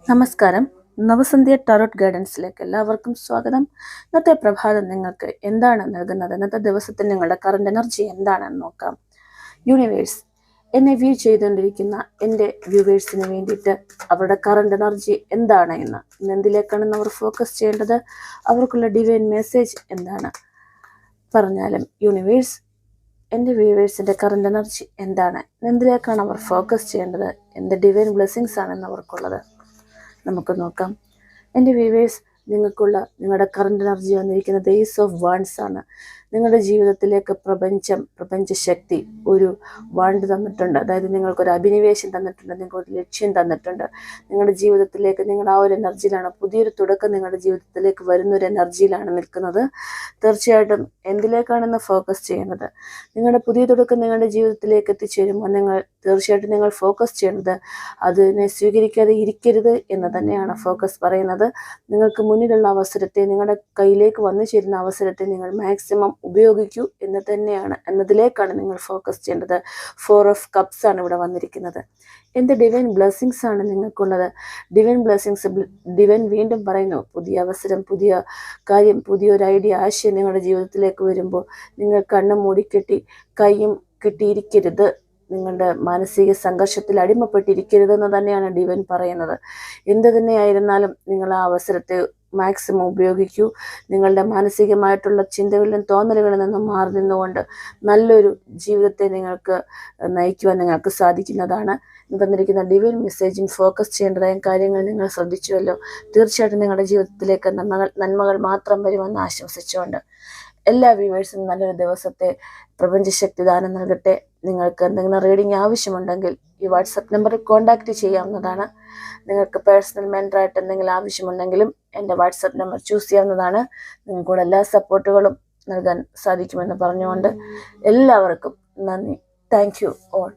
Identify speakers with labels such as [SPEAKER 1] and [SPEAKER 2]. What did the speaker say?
[SPEAKER 1] നമസ്കാരം. നവസന്ധ്യ ടാരോട്ട് ഗൈഡൻസിലേക്ക് എല്ലാവർക്കും സ്വാഗതം. ഇന്നത്തെ പ്രഭാതം നിങ്ങൾക്ക് എന്താണ് നൽകുന്നത്? ഇന്നത്തെ ദിവസത്തിൽ നിങ്ങളുടെ കറണ്ട് എനർജി എന്താണെന്ന് നോക്കാം. യൂണിവേഴ്സ്, എന്നെ വ്യൂ ചെയ്തുകൊണ്ടിരിക്കുന്ന എൻ്റെ വ്യൂവേഴ്സിന് വേണ്ടിയിട്ട് അവരുടെ കറണ്ട് എനർജി എന്താണ് ഇന്ന് എന്തിലേക്കാണ് അവർ ഫോക്കസ് ചെയ്യേണ്ടത്? അവർക്കുള്ള ഡിവൈൻ മെസ്സേജ് എന്താണ്? പറഞ്ഞാലും യൂണിവേഴ്സ്, എൻ്റെ വ്യൂവേഴ്സിൻ്റെ കറണ്ട് എനർജി എന്താണ്? എന്തിലേക്കാണ് അവർ ഫോക്കസ് ചെയ്യേണ്ടത്? എന്ത് ഡിവൈൻ ബ്ലെസ്സിങ്സ് ആണ് അവർക്കുള്ളത്? നമുക്ക് നോക്കാം. എൻ്റെ വ്യൂവേഴ്സ്, നിങ്ങളുടെ കറണ്ട് എനർജി വന്നിരിക്കുന്നത് ഏസ് ഓഫ് വാണ്ട്സ് ആണ്. നിങ്ങളുടെ ജീവിതത്തിലേക്ക് പ്രപഞ്ചശക്തി ഒരു വാണ്ട് തന്നിട്ടുണ്ട്. അതായത് നിങ്ങൾക്കൊരു അഭിനിവേശം തന്നിട്ടുണ്ട്, നിങ്ങൾക്കൊരു ലക്ഷ്യം തന്നിട്ടുണ്ട്. നിങ്ങളുടെ ജീവിതത്തിലേക്ക് നിങ്ങൾ ആ ഒരു എനർജിയിലാണ്, പുതിയൊരു തുടക്കം നിങ്ങളുടെ ജീവിതത്തിലേക്ക് വരുന്നൊരു എനർജിയിലാണ് നിൽക്കുന്നത്. തീർച്ചയായിട്ടും എന്തിലേക്കാണെന്ന് ഫോക്കസ് ചെയ്യുന്നത്? നിങ്ങളുടെ പുതിയ തുടക്കം നിങ്ങളുടെ ജീവിതത്തിലേക്ക് എത്തിച്ചേരുമ്പോൾ തീർച്ചയായിട്ടും നിങ്ങൾ ഫോക്കസ് ചെയ്യേണ്ടത് അതിനെ സ്വീകരിക്കാതെ ഇരിക്കരുത് എന്ന് തന്നെയാണ് ഫോക്കസ് പറയുന്നത്. നിങ്ങൾക്ക് മുന്നിലുള്ള അവസരത്തെ, നിങ്ങളുടെ കയ്യിലേക്ക് വന്നു ചേരുന്ന അവസരത്തെ നിങ്ങൾ മാക്സിമം ഉപയോഗിക്കൂ എന്നതിലേക്കാണ് നിങ്ങൾ ഫോക്കസ് ചെയ്യേണ്ടത്. 4 ഓഫ് കപ്സ് ആണ് ഇവിടെ വന്നിരിക്കുന്നത്. എന്ത് ഡിവൈൻ ബ്ലെസ്സിങ്സ് ആണ് നിങ്ങൾക്കുള്ളത്? ഡിവൈൻ ബ്ലെസ്സിങ്സ്, ഡിവൈൻ വീണ്ടും പറയുന്നു, പുതിയ അവസരം, പുതിയ കാര്യം, പുതിയൊരു ഐഡിയ, ആശയം നിങ്ങളുടെ ജീവിതത്തിലേക്ക് വരുമ്പോൾ നിങ്ങൾ കണ്ണും മൂടിക്കെട്ടി കൈയും കെട്ടിയിരിക്കരുത്. നിങ്ങളുടെ മാനസിക സംഘർഷത്തിൽ അടിമപ്പെട്ടിരിക്കരുതെന്ന് തന്നെയാണ് ഡിവൈൻ പറയുന്നത്. എന്ത് തന്നെയായിരുന്നാലും നിങ്ങൾ ആ അവസരത്തെ മാക്സിമം ഉപയോഗിക്കൂ. നിങ്ങളുടെ മാനസികമായിട്ടുള്ള ചിന്തകളിലും തോന്നലുകളിൽ നിന്നും മാറി നിന്നുകൊണ്ട് നല്ലൊരു ജീവിതത്തെ നിങ്ങൾക്ക് നയിക്കുവാൻ നിങ്ങൾക്ക് സാധിക്കുന്നതാണ്. തന്നിരിക്കുന്ന ഡിവൈൻ മെസ്സേജിൽ ഫോക്കസ് ചെയ്യേണ്ടതായ കാര്യങ്ങൾ നിങ്ങൾ ശ്രദ്ധിച്ചുവല്ലോ. തീർച്ചയായിട്ടും നിങ്ങളുടെ ജീവിതത്തിലേക്ക് നന്മകൾ മാത്രം വരുമെന്ന് ആശംസിച്ചുകൊണ്ട് എല്ലാ വ്യൂവേഴ്സിനും നല്ലൊരു ദിവസത്തെ പ്രപഞ്ചശക്തി ദാനം നൽകട്ടെ. നിങ്ങൾക്ക് എന്തെങ്കിലും റീഡിംഗ് ആവശ്യമുണ്ടെങ്കിൽ ഈ വാട്സപ്പ് നമ്പറിൽ കോൺടാക്റ്റ് ചെയ്യാവുന്നതാണ്. നിങ്ങൾക്ക് പേഴ്സണൽ മെൻറ്ററായിട്ട് എന്തെങ്കിലും ആവശ്യമുണ്ടെങ്കിലും എൻ്റെ വാട്സപ്പ് നമ്പർ ചൂസ് ചെയ്യാവുന്നതാണ്. നിങ്ങൾക്കൂടെ എല്ലാ സപ്പോർട്ടുകളും നൽകാൻ സാധിക്കുമെന്ന് പറഞ്ഞുകൊണ്ട് എല്ലാവർക്കും നന്ദി. Thank you all.